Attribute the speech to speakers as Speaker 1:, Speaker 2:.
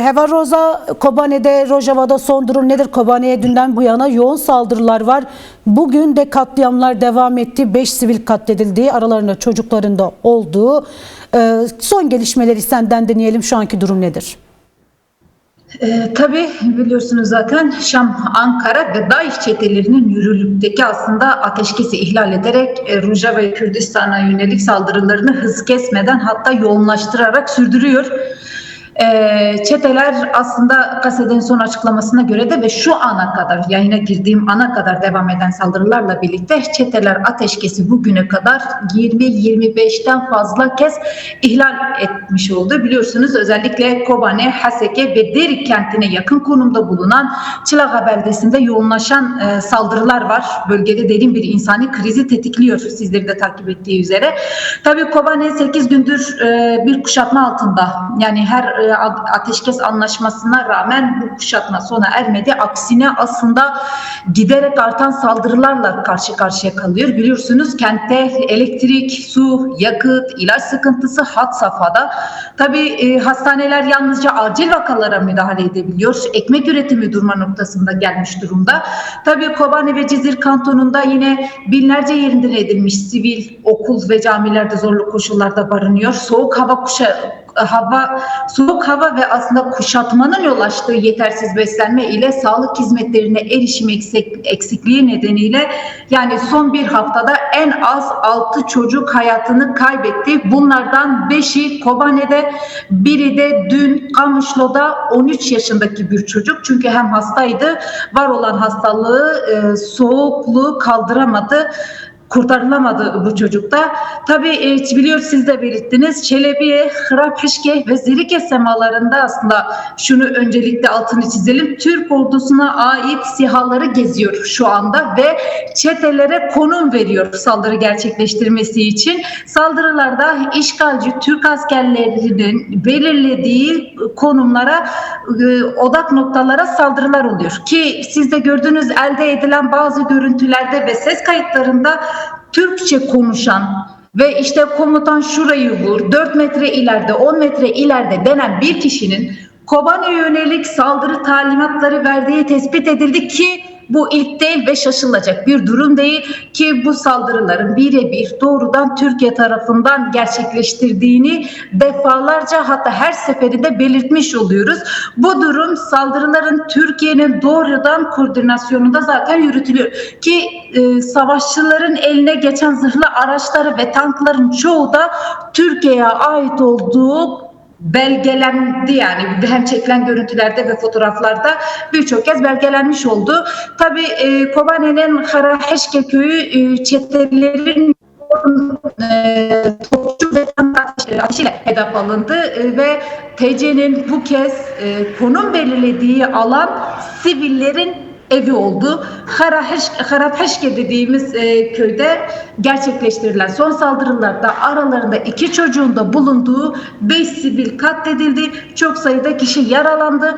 Speaker 1: Hevaroza, Kobane'de, Rojava'da son durum nedir? Kobane'ye dünden bu yana yoğun saldırılar var. Bugün de katliamlar devam etti. 5 sivil katledildiği, aralarında çocukların da olduğu. Son gelişmeleri senden dinleyelim. Şu anki durum nedir?
Speaker 2: Tabii biliyorsunuz zaten Şam, Ankara ve DAEŞ çetelerinin yürürlükteki aslında ateşkesi ihlal ederek Rojava ve Kürdistan'a yönelik saldırılarını hız kesmeden hatta yoğunlaştırarak sürdürüyor. Çeteler aslında Kasede'nin son açıklamasına göre de ve şu ana kadar yayına girdiğim ana kadar devam eden saldırılarla birlikte çeteler ateşkesi bugüne kadar 20-25'ten fazla kez ihlal etmiş oldu. Biliyorsunuz özellikle Kobane, Haseke ve Deri kentine yakın konumda bulunan Çılaga beldesinde yoğunlaşan saldırılar var. Bölgede derin bir insani krizi tetikliyor, sizleri de takip ettiği üzere. Tabii Kobane 8 gündür bir kuşatma altında. Yani her ateşkes anlaşmasına rağmen bu kuşatma sona ermedi. Aksine aslında giderek artan saldırılarla karşı karşıya kalıyor. Biliyorsunuz kentte elektrik, su, yakıt, ilaç sıkıntısı had safhada. Tabii hastaneler yalnızca acil vakalara müdahale edebiliyor. Ekmek üretimi durma noktasında gelmiş durumda. Tabii Kobane ve Cizir kantonunda yine binlerce yerinden edilmiş sivil, okul ve camilerde zorlu koşullarda barınıyor. Soğuk hava ve aslında kuşatmanın yol açtığı yetersiz beslenme ile sağlık hizmetlerine erişim eksikliği nedeniyle yani son bir haftada en az 6 çocuk hayatını kaybetti. Bunlardan 5'i Kobane'de, biri de dün Kamışlo'da 13 yaşındaki bir çocuk. Çünkü hem hastaydı, var olan hastalığı, soğukluğu kaldıramadı. Kurtarılamadı bu çocukta. Tabii biliyor, siz de belirttiniz. Çelebiye, Hırapeşke ve Zirike semalarında aslında şunu öncelikle altını çizelim. Türk ordusuna ait SİHA'ları geziyor şu anda ve çetelere konum veriyor saldırı gerçekleştirmesi için. Saldırılarda işgalci Türk askerlerinin belirlediği konumlara, odak noktalara saldırılar oluyor. Ki siz de gördüğünüz elde edilen bazı görüntülerde ve ses kayıtlarında Türkçe konuşan ve işte komutan şurayı vur, 4 metre ileride, 10 metre ileride denen bir kişinin Kobane'ye yönelik saldırı talimatları verdiği tespit edildi ki bu ilk değil ve şaşılacak bir durum değil ki bu saldırıların birebir doğrudan Türkiye tarafından gerçekleştirdiğini defalarca, hatta her seferinde belirtmiş oluyoruz. Bu durum saldırıların Türkiye'nin doğrudan koordinasyonunda zaten yürütülüyor ki savaşçıların eline geçen zırhlı araçları ve tankların çoğu da Türkiye'ye ait olduğu belgelendi. Yani hem çekilen görüntülerde ve fotoğraflarda birçok kez belgelenmiş oldu. Tabii Kobane'nin Haraheşke köyü çetelerin topçu ve tank ateşiyle hedef alındı ve TC'nin bu kez konum belirlediği alan sivillerin evi oldu. Harapeşke dediğimiz köyde gerçekleştirilen son saldırılarda aralarında 2 çocuğun da bulunduğu 5 sivil katledildi. Çok sayıda kişi yaralandı.